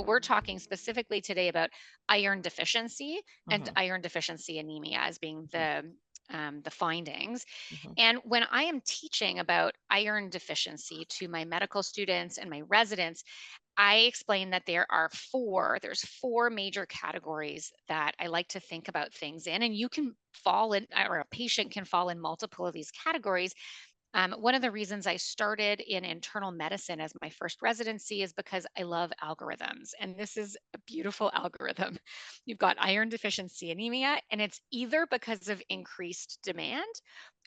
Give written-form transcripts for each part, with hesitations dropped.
but we're talking specifically today about iron deficiency and Mhm, iron deficiency anemia as being mhm, the findings. mhm, And when I am teaching about iron deficiency to my medical students and my residents, I explain that there's four major categories that I like to think about things in, and you can fall in, or a patient can fall in multiple of these categories. One of the reasons I started in internal medicine as my first residency is because I love algorithms. And this is a beautiful algorithm. You've got iron deficiency anemia, and it's either because of increased demand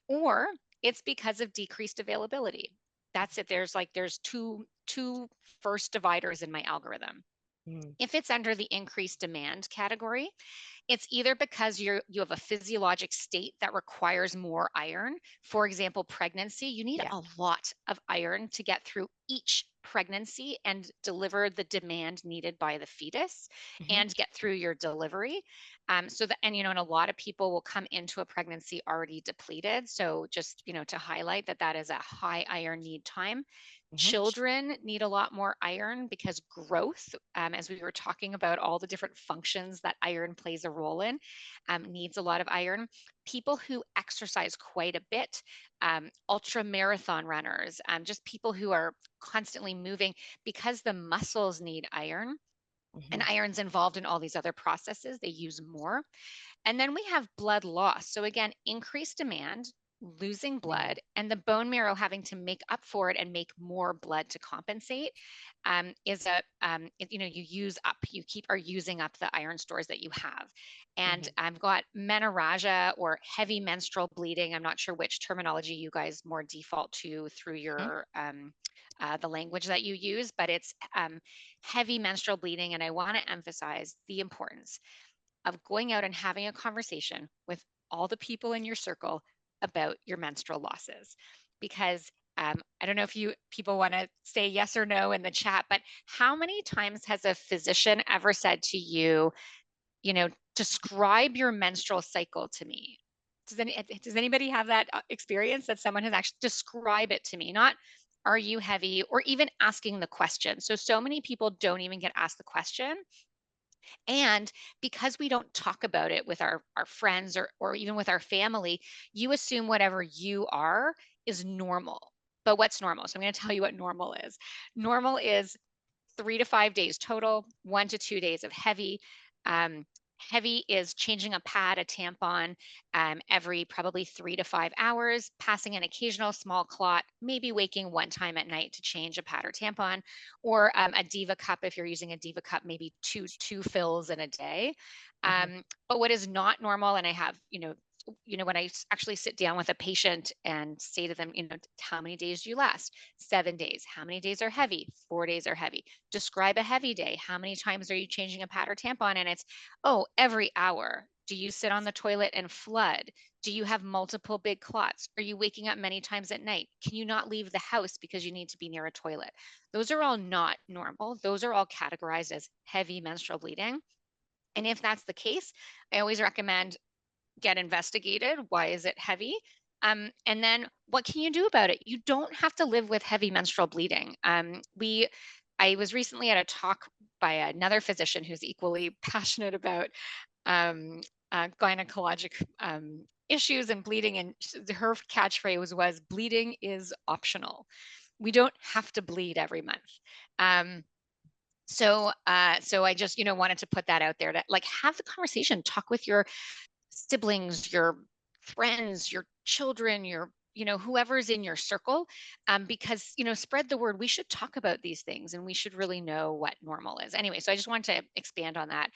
or it's because of decreased availability. That's it. There's two first dividers in my algorithm. mhm, If it's under the increased demand category, it's either because you have a physiologic state that requires more iron. For example, pregnancy, you need yeah, a lot of iron to get through each pregnancy and deliver the demand needed by the fetus mhm, and get through your delivery. So that, and and a lot of people will come into a pregnancy already depleted. So just to highlight that that is a high iron need time. mhm, Children need a lot more iron because growth, as we were talking about all the different functions that iron plays a role in, needs a lot of iron. People who exercise quite a bit, ultra marathon runners, just people who are constantly moving because the muscles need iron. And mhm, iron's involved in all these other processes, they use more. And then we have blood loss. So again, increased demand, losing mhm, blood, and the bone marrow having to make up for it and make more blood to compensate is you use up, you keep are using up the iron stores that you have. And mhm, I've got menorrhagia or heavy menstrual bleeding. I'm not sure which terminology you guys more default to through mhm, your the language that you use, but it's heavy menstrual bleeding. And I want to emphasize the importance of going out and having a conversation with all the people in your circle about your menstrual losses. Because I don't know if you people want to say yes or no in the chat, but how many times has a physician ever said to you, describe your menstrual cycle to me? Does anybody have that experience that someone has actually describe it to me? Not are you heavy or even asking the question. So many people don't even get asked the question, and because we don't talk about it with our friends or even with our family, you assume whatever you are is normal. But what's normal? So I'm going to tell you what normal is. Normal is 3 to 5 days total, 1 to 2 days of heavy. Um, Heavy is changing a pad, a tampon, every probably 3 to 5 hours, passing an occasional small clot, maybe waking one time at night to change a pad or tampon, or a Diva cup if you're using a Diva cup, maybe two fills in a day. mhm, But what is not normal, and I have when I actually sit down with a patient and say to them, how many days do you last? 7 days. How many days are heavy? 4 days are heavy. Describe a heavy day. How many times are you changing a pad or tampon? And it's, oh, every hour. Do you sit on the toilet and flood? Do you have multiple big clots? Are you waking up many times at night? Can you not leave the house because you need to be near a toilet? Those are all not normal. Those are all categorized as heavy menstrual bleeding. And if that's the case, I always recommend get investigated. Why is it heavy? And then what can you do about it? You don't have to live with heavy menstrual bleeding. I was recently at a talk by another physician who's equally passionate about um, gynecologic issues and bleeding, and her catchphrase was "bleeding is optional." We don't have to bleed every month. Um, so I just wanted to put that out there to like have the conversation, talk with your siblings, your friends, your children, your whoever's in your circle, because spread the word. We should talk about these things, and we should really know what normal is. Anyway, so I just want to expand on that.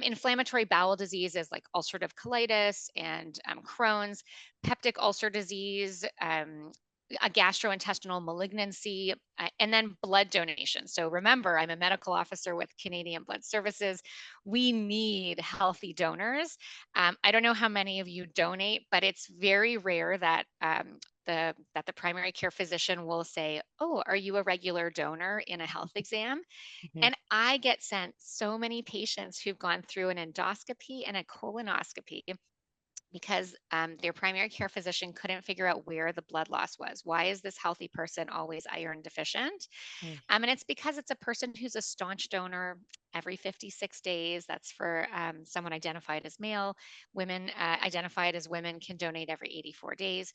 Inflammatory bowel disease is like ulcerative colitis and Crohn's, peptic ulcer disease. A gastrointestinal malignancy, and then blood donation. So remember, I'm a medical officer with Canadian Blood Services. We need healthy donors. I don't know how many of you donate, but it's very rare that the primary care physician will say, "Oh, are you a regular donor in a health exam?" mhm, And I get sent so many patients who've gone through an endoscopy and a colonoscopy because their primary care physician couldn't figure out where the blood loss was. Why is this healthy person always iron deficient? Mm. And it's because it's a person who's a staunch donor every 56 days. That's for someone identified as male. Women identified as women can donate every 84 days.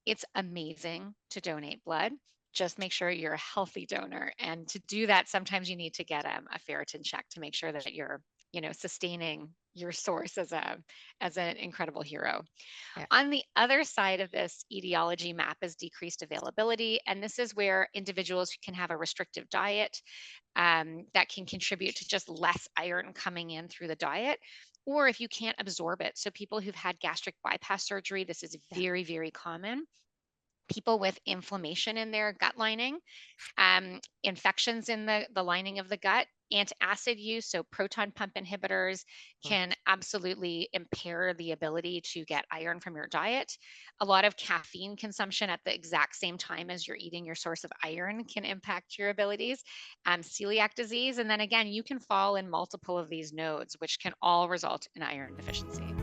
It's amazing to donate blood. Just make sure you're a healthy donor. And to do that, sometimes you need to get a ferritin check to make sure that you're, sustaining your source as an incredible hero. Yeah. On the other side of this etiology map is decreased availability. And this is where individuals can have a restrictive diet that can contribute to just less iron coming in through the diet. Or if you can't absorb it. So, people who've had gastric bypass surgery, this is Yeah. very, very common. People with inflammation in their gut lining, infections in the lining of the gut. Antacid use, so proton pump inhibitors, Mm. can absolutely impair the ability to get iron from your diet. A lot of caffeine consumption at the exact same time as you're eating your source of iron can impact your abilities. Celiac disease, and then again, you can fall in multiple of these nodes, which can all result in iron deficiency.